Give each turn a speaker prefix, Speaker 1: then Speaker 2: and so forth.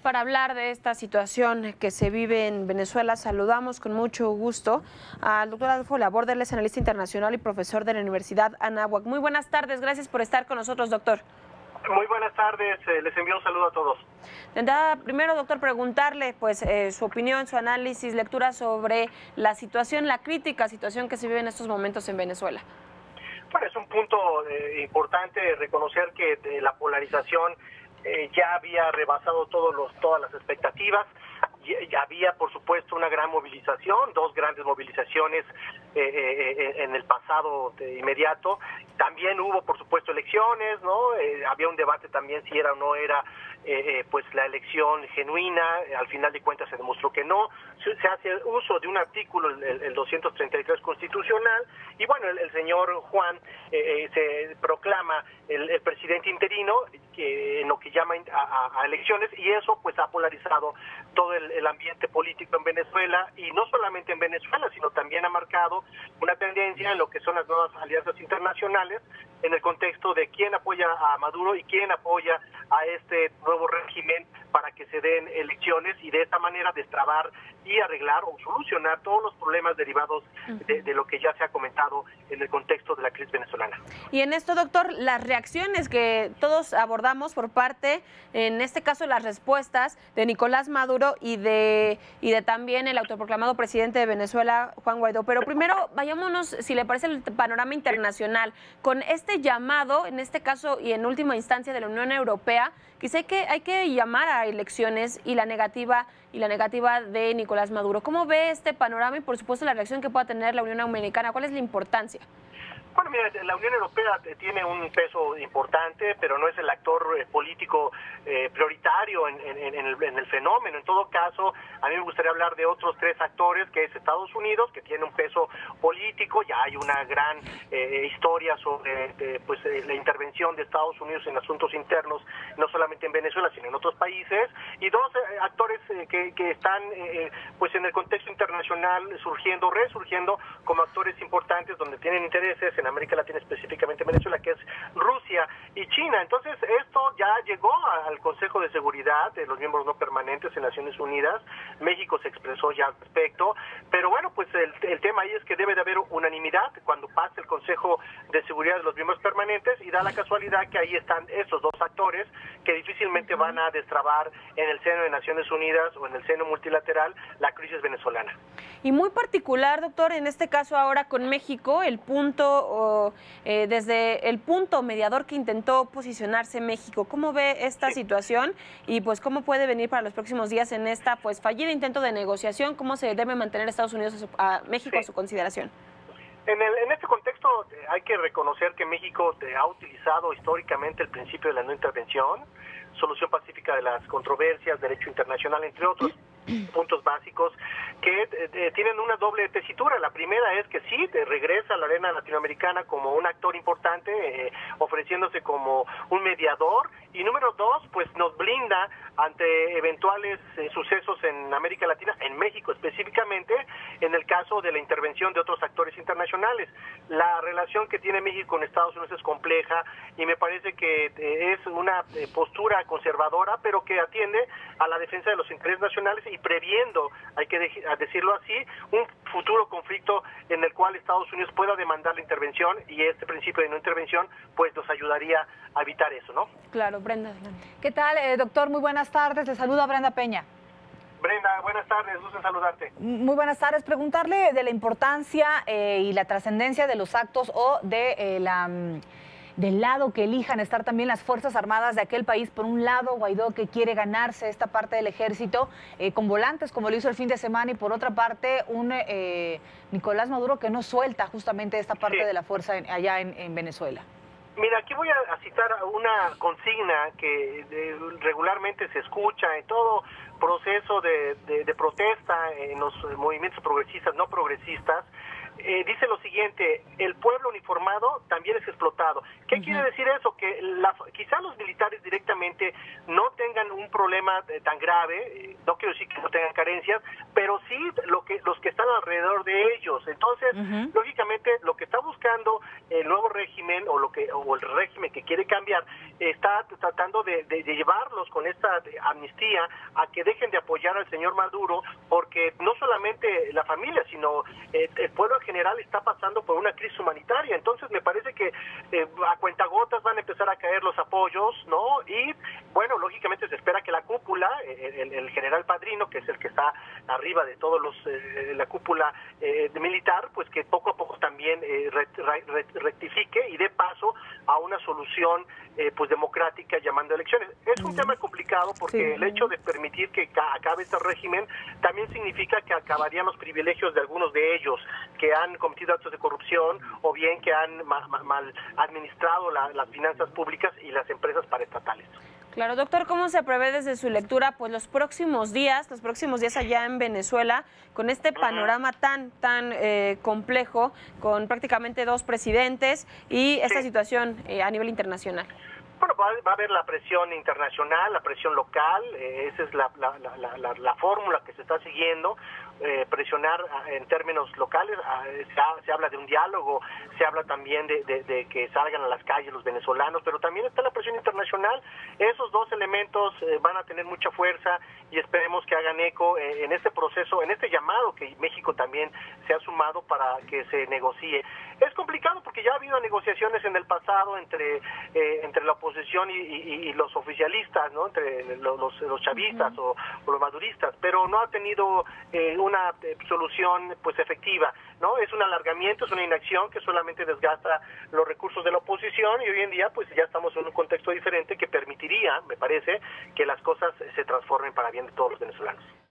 Speaker 1: para hablar de esta situación que se vive en Venezuela, saludamos con mucho gusto al doctor Adolfo Laborde, él es analista internacional y profesor de la Universidad Anáhuac. Muy buenas tardes, gracias por estar con nosotros, doctor.
Speaker 2: Muy buenas tardes, les envío un saludo a todos.
Speaker 1: Primero, doctor, preguntarle pues su opinión, su análisis, lectura sobre la situación, la crítica situación que se vive en estos momentos en Venezuela.
Speaker 2: Bueno, es un punto importante reconocer que la polarización ya había rebasado todas las expectativas. Ya había, por supuesto, una gran movilización, dos grandes movilizaciones en el pasado inmediato. También hubo, por supuesto, elecciones, ¿no? Había un debate también si era o no era pues la elección genuina. Al final de cuentas se demostró que no. Se hace uso de un artículo, el 233 constitucional, y bueno, el señor Juan se proclama el presidente interino, en lo que llama a elecciones, y eso pues ha polarizado todo el ambiente político en Venezuela, y no solamente en Venezuela, sino también ha marcado una tendencia en lo que son las nuevas alianzas internacionales, en el contexto de quién apoya a Maduro y quién apoya a este nuevo régimen para que se den elecciones y de esta manera destrabar y arreglar o solucionar todos los problemas derivados de lo que ya se ha comentado en el contexto de la crisis venezolana.
Speaker 1: Y en esto, doctor, las reacciones que todos abordamos por parte, en este caso las respuestas de Nicolás Maduro y de también el autoproclamado presidente de Venezuela, Juan Guaidó. Pero primero vayámonos, si le parece, el panorama internacional, con este llamado, en este caso y en última instancia de la Unión Europea, quizá hay que llamar a elecciones y la negativa de Nicolás Maduro. ¿Cómo ve este panorama y, por supuesto, la reacción que pueda tener la Unión Americana? ¿Cuál es la importancia?
Speaker 2: Bueno, mira, la Unión Europea tiene un peso importante, pero no es el actor político prioritario en el fenómeno. En todo caso, a mí me gustaría hablar de otros tres actores, que es Estados Unidos, que tiene un peso político. Ya hay una gran historia sobre la intervención de Estados Unidos en asuntos internos, no solamente en Venezuela, sino en otros países. Y dos actores que están pues en el contexto internacional resurgiendo como actores importantes, donde tienen intereses en América Latina, específicamente Venezuela, que es Rusia y China. Entonces, esto ya llegó al Consejo de Seguridad de los miembros no permanentes en Naciones Unidas. México se expresó ya al respecto, pero bueno, pues el tema ahí es que debe de haber unanimidad cuando pase el Consejo de Seguridad de los miembros permanentes, y da la casualidad que ahí están esos dos actores que difícilmente van a destrabar en el seno de Naciones Unidas o en el seno multilateral la crisis venezolana.
Speaker 1: Y muy particular, doctor, en este caso ahora con México, el punto desde el punto mediador que intentó posicionarse México. ¿Cómo ve esta situación y pues cómo puede venir para los próximos días en esta pues fallida intento de negociación? ¿Cómo se debe mantener Estados Unidos a México a su consideración?
Speaker 2: En este contexto hay que reconocer que México ha utilizado históricamente el principio de la no intervención, solución pacífica de las controversias, derecho internacional, entre otros puntos básicos que tienen una doble tesitura. La primera es que sí, regresa a la arena latinoamericana como un actor importante, ofreciéndose como un mediador, y número dos, pues nos blinda ante eventuales sucesos en América Latina, en México específicamente, en el caso de la intervención de otros actores internacionales. La relación que tiene México con Estados Unidos es compleja, y me parece que es una postura conservadora, pero que atiende a la defensa de los intereses nacionales y previendo, hay que decirlo así, un futuro conflicto en el cual Estados Unidos pueda demandar la intervención, y este principio de no intervención pues nos ayudaría a evitar eso, ¿no?
Speaker 1: Claro, Brenda.
Speaker 3: ¿Qué tal, doctor? Muy buenas tardes. Le saluda Brenda Peña.
Speaker 2: Brenda, buenas tardes, gusto en saludarte.
Speaker 3: Muy buenas tardes. Preguntarle de la importancia y la trascendencia de los actos o de del lado que elijan estar también las Fuerzas Armadas de aquel país. Por un lado, Guaidó, que quiere ganarse esta parte del ejército con volantes, como lo hizo el fin de semana, y por otra parte, un Nicolás Maduro que no suelta justamente esta parte de la fuerza allá en Venezuela.
Speaker 2: Mira, aquí voy a citar una consigna que regularmente se escucha en todo proceso de protesta en los movimientos progresistas, no progresistas, dice lo siguiente: el pueblo uniformado también es explotado. ¿Qué quiere decir eso? Que quizá los militares directamente no tengan un problema tan grave, no quiero decir que no tengan carencias, pero sí los que están alrededor de ellos. Entonces, lógicamente, lo que está buscando el nuevo régimen o el régimen que quiere cambiar está tratando de llevarlos con esta amnistía a que dejen de apoyar al señor Maduro, porque no solamente la familia, sino el pueblo en general está pasando por una crisis humanitaria. Entonces me parece que a cuentagotas van a empezar a caer los apoyos, ¿no? Y bueno, lógicamente se espera que la cúpula, el general Padrino, que es el que está arriba de todos la cúpula militar, pues que poco a poco también rectifique y dé paso a una solución pues democrática, llamando elecciones. Es un tema complicado porque el hecho de permitir que acabe este régimen también significa que acabarían los privilegios de algunos de ellos que han cometido actos de corrupción o bien que han mal administrado las finanzas públicas y las empresas paraestatales.
Speaker 1: Claro, doctor, ¿cómo se prevé desde su lectura pues los próximos días allá en Venezuela, con este panorama tan complejo, con prácticamente 2 presidentes y esta situación a nivel internacional?
Speaker 2: Bueno, va a haber la presión internacional, la presión local, esa es la fórmula que se está siguiendo, presionar en términos locales, se habla de un diálogo, se habla también de que salgan a las calles los venezolanos, pero también está la presión internacional. Esos 2 elementos van a tener mucha fuerza y esperemos que hagan eco en este proceso, en este llamado que México también se ha sumado para que se negocie. Es complicado porque ya ha habido negociaciones en el pasado entre la oposición y los oficialistas, ¿no? Entre los chavistas o los maduristas, pero no ha tenido una solución pues efectiva, ¿no? Es un alargamiento, es una inacción que solamente desgasta los recursos de la oposición y hoy en día pues ya estamos en un contexto diferente que permitiría, me parece, que las cosas se transformen para bien de todos los venezolanos.